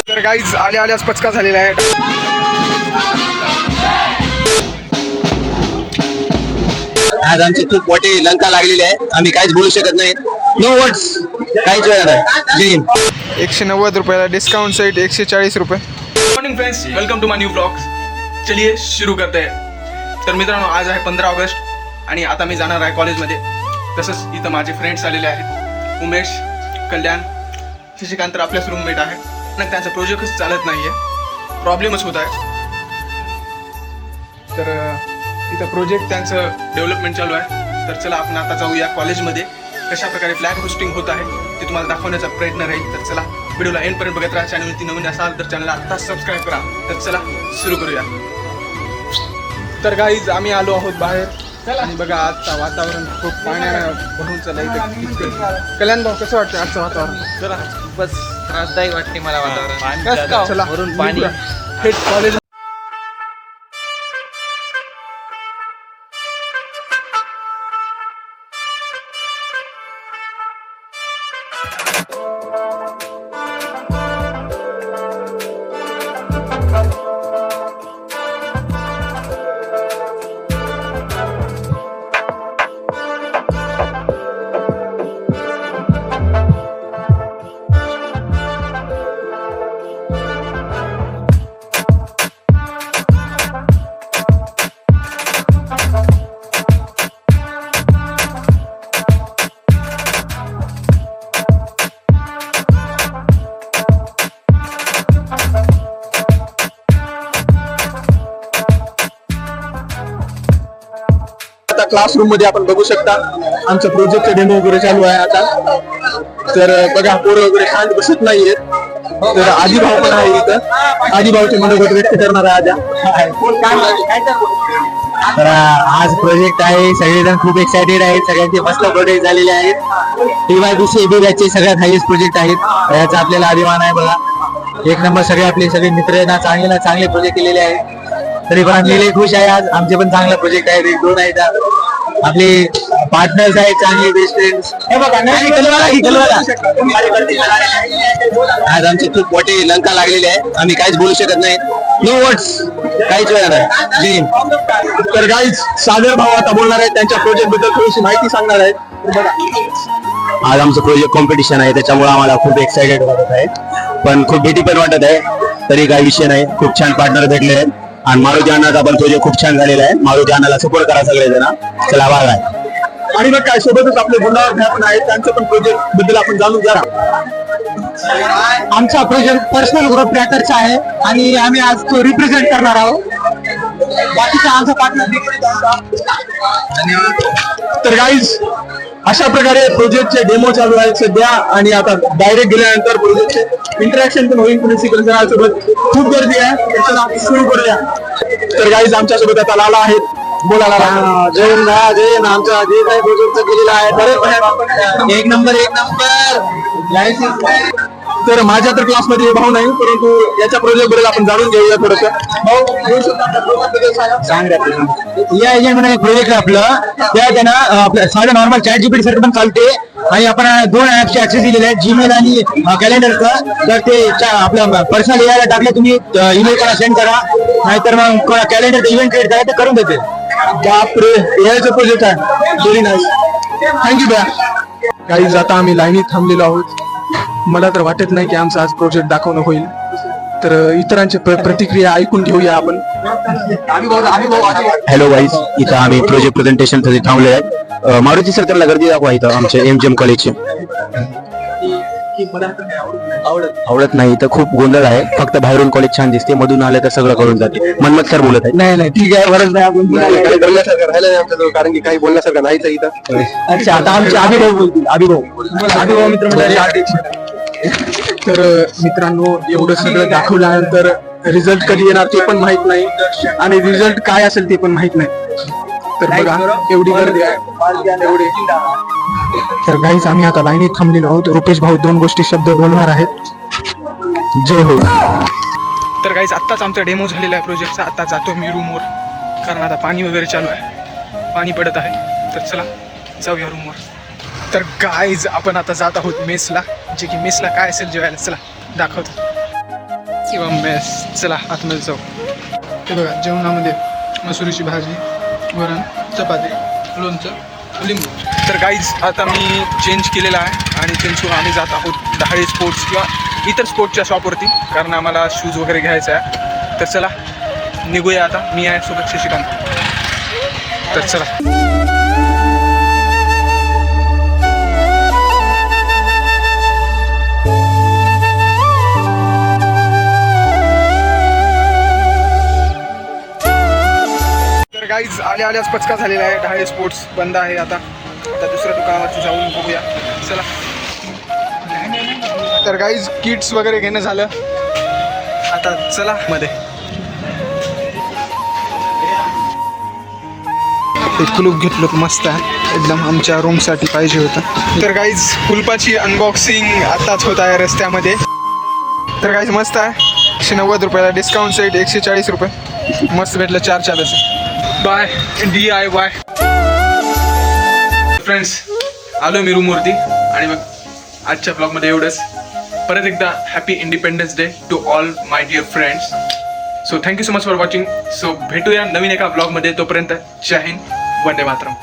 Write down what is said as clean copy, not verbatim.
तर गाईज आल्याच पचका झालेला आहे. आज आमची खूप मोठी लंका लागलेली आहे. आम्ही काहीच बोलू शकत नाही. नो वर्ड्स, काहीच वेळ नाही. 190 रुपयाला डिस्काउंट साइट 140 रुपये. Morning friends, welcome to my new blogs. चलिए सुरू करते हैं. तर मित्रांनो, आज आहे 15 ऑगस्ट आणि आता मी जाणार आहे कॉलेजमध्ये. तसंच इथं माझे फ्रेंड्स आलेले आहेत. उमेश, कल्याण, शशिकांत तर आपल्याच रूममेट आहे. पण त्यांचा प्रोजेक्टच चालत नाही आहे, प्रॉब्लेमच होत आहे. तर इथं प्रोजेक्ट त्यांचं डेव्हलपमेंट चालू आहे. तर चला आपण आता जाऊया कॉलेजमध्ये. कशा प्रकारे फ्लॅग होस्टिंग होत आहे ते तुम्हाला दाखवण्याचा प्रयत्न राहील. तर चला व्हिडिओला एंडपर्यंत बघत राहा. चॅनलवरती नवीन असाल तर चॅनलला आत्ताच सबस्क्राईब करा. तर चला सुरू करूया. तर गाईज आम्ही आलो आहोत बाहेर आणि बघा आजचा वातावरण खूप पाण्यानं भरून चाललं. कल्याण भाऊ, कसं वाटतं आजचं वातावरण? जरा खूपच त्रासदायक वाटते मला वातावरण. चला वरून पाणी. थेट कॉलेज. क्लासरूम मध्ये आपण बघू शकता आमचं प्रोजेक्टचं डेमो वगैरे चालू आहे आता. तर बघा पोरं वगैरे शांत बसत नाहीयेत. तर आजीभाऊ पण आहे इथं. आजीभाऊचे मनोगत व्यक्त करणार आहे तर आज प्रोजेक्ट आहे. सगळेजण खूप एक्साइटेड आहेत. सगळ्यांचे मस्त प्रोजेक्ट झालेले आहेत. TYBC बॅचचे सगळ्यात हायेस्ट प्रोजेक्ट आहेत. याचा आपल्याला अभिमान आहे. बघा, एक नंबर. सगळे सगळे मित्र ना चांगले प्रोजेक्ट केलेले आहेत. तरी पण आम्ही खुश आहे. आज आमचे पण चांगले प्रोजेक्ट आहेत. 1-2 आहेत. आपले पार्टनर्स आहेत, चांगले बेस्ट फ्रेंड्स. हे बघा, आज आमची खूप मोठी लंका लागलेली आहे. आम्ही काहीच बोलू शकत नाही. नो वर्ड्स, काहीच वेळ नाही. तर गाईज सागर भाऊ आता बोलणार आहेत. त्यांच्या प्रोजेक्ट बद्दल थोडीशी माहिती सांगणार आहेत. आज आमचं प्रोजेक्ट कॉम्पिटिशन आहे, त्याच्यामुळे आम्हाला खूप एक्साइटेड वाटत आहे. पण खूप भीती पण वाटत आहे. तरी काही विषय नाही. खूप छान पार्टनर भेटले आहेत आणि मारुती अण्णाचा पण प्रोजेक्ट खूप छान झालेला आहे. मारुती अण्णाला सपोर्ट करा सगळेजण. चला बाय बाय. आणि मग काय, सोबतच आपले गुंडावर पण आहेत. त्यांचं पण प्रोजेक्ट बद्दल आपण जाणून घ्या. आमचा प्रोजेक्ट पर्सनल ग्रुप ट्रॅकरचा आहे आणि आम्ही आज तो रिप्रेझेंट करणार आहोत. बाकीचा आमचा पार्टनर. तर गाईज अशा प्रकारे प्रोजेक्टचे डेमो चालू आहेत सध्या. आणि आता डायरेक्ट गेल्यानंतर प्रोजेक्टचे इंटरॅक्शन पण होईल प्रिन्सिपल सरांसोबत. खूप गर्दी आहे. त्याच्यात सुरू करूया. तर गाईज आमच्यासोबत आता लाला आहेत. बोला लाला. जय जय. आमचा जे काही प्रोजेक्ट केलेला आहे एक नंबर. तर माझ्या तर क्लासमध्ये भाऊ नाही, परंतु याच्या प्रोजेक्ट बद्दल आपण जाणून घेऊया थोडस. या एजंट मध्ये एक प्रोजेक्ट आहे आपलं. त्या त्यांना आपलं साधं नॉर्मल चॅट जीपीटी साठी पण चालते. आणि आपण 2 ऍपचे ऍक्सेस दिलेले आहेत, जीमेल आणि कॅलेंडरचं. तर ते आपलं पर्सनल एआयला टाकले तुम्ही, ईमेल करा, सेंड करा. नाहीतर मग कॅलेंडर इव्हेंट क्रिएट करा, ते करून देते. बापरे, एआयचं प्रोजेक्ट आहे. व्हेरी नाईस, थँक्यू बॅ. गाईज आता आम्ही लाईनीत थांबलेलो आहोत. मला तर वाटत नाही की आमचा आज प्रोजेक्ट दाखवणं होईल. तर इतरांची प्रतिक्रिया ऐकून घेऊया आपण. हॅलो गाईज, इथं आम्ही प्रोजेक्ट प्रेझेंटेशन साठी थांबले आहेत. मारुती सर त्यांना गर्दी दाखवा इथं आमच्या MGM कॉलेजचे. आवडत नाही. तर खूप गोंधळ आहे. फक्त बाहेरून कॉलेज छान दिसते, मधून आले तर सगळं कळून जाते. मनमत सर बोलत आहे. नाही ठीक आहे, गरज नाही. आपण काही बोलण्यासारखं राहिलं नाही आमच्याजवळ, कारण की काही बोलण्यासारखं नाहीच इथं. अच्छा, आता आमचे अभिभाऊ बोलतील. अभिभाऊ मित्र. तर मित्रांनो, एवढं सगळं दाखवल्यानंतर रिझल्ट कधी येणार ते पण माहित नाही आणि रिझल्ट काय असेल ते पण माहित नाही. तर बघा, एवढी गर्दी आहे. एवढे. तर गाईज आम्ही आता लाईनीत थांबलेलो आहोत. रुपेश भाऊ 2 गोष्टी शब्द बोलणार आहेत. जय हो. तर गाईज आत्ताच आमचा डेमो झालेला आहे प्रोजेक्टचा. आता जातो मी रूमवर, कारण आता पाणी वगैरे चालू आहे, पाणी पडत आहे. तर चला जाऊया रूमवर. तर गाईज आपण आता जात आहोत मेसला, जे की मेसला काय असेल जेवायला. चला दाखवतो. किंवा मेस. चला आतमध्ये जाऊ. हे बघा जेवणामध्ये मसुरीची भाजी, वरण, चपाती, लोणचं, लिंबू. तर गाईज आता मी चेंज केलेला आहे आणि चेंज करून आम्ही जात आहोत दहाळे स्पोर्ट्स किंवा इतर स्पोर्ट्सच्या शॉपवरती, कारण आम्हाला शूज वगैरे घ्यायचा आहे. तर चला निघूया आता. मी आहे सोबत शशिकांत. तर चला. तर गाईज आल्याच पचका झालेला आहे. दहाळे स्पोर्ट्स बंद आहे आता दुसऱ्या दुकानावरती जाऊन बघूया. चला. तर गाईज किट्स वगैरे घेणं झालं. आता चला मध्ये. एक कुलूप घेतलं मस्त आहे एकदम, आमच्या रूमसाठी पाहिजे होतं. तर गाईज कुलपाची अनबॉक्सिंग आताच होत आहे रस्त्यामध्ये. तर गाईज मस्त आहे. 190 रुपयाला डिस्काउंट सेट 140 रुपये. मस्त भेटलं 4 चादरचं. Bye DIY. फ्रेंड्स आलो मी रूमवरती आणि मग आजच्या ब्लॉगमध्ये एवढंच. परत एकदा happy independence day to all my dear friends. So thank you so much for watching. So भेटूया नवीन एका ब्लॉगमध्ये. तोपर्यंत जय हिंद, वंदे मातरम.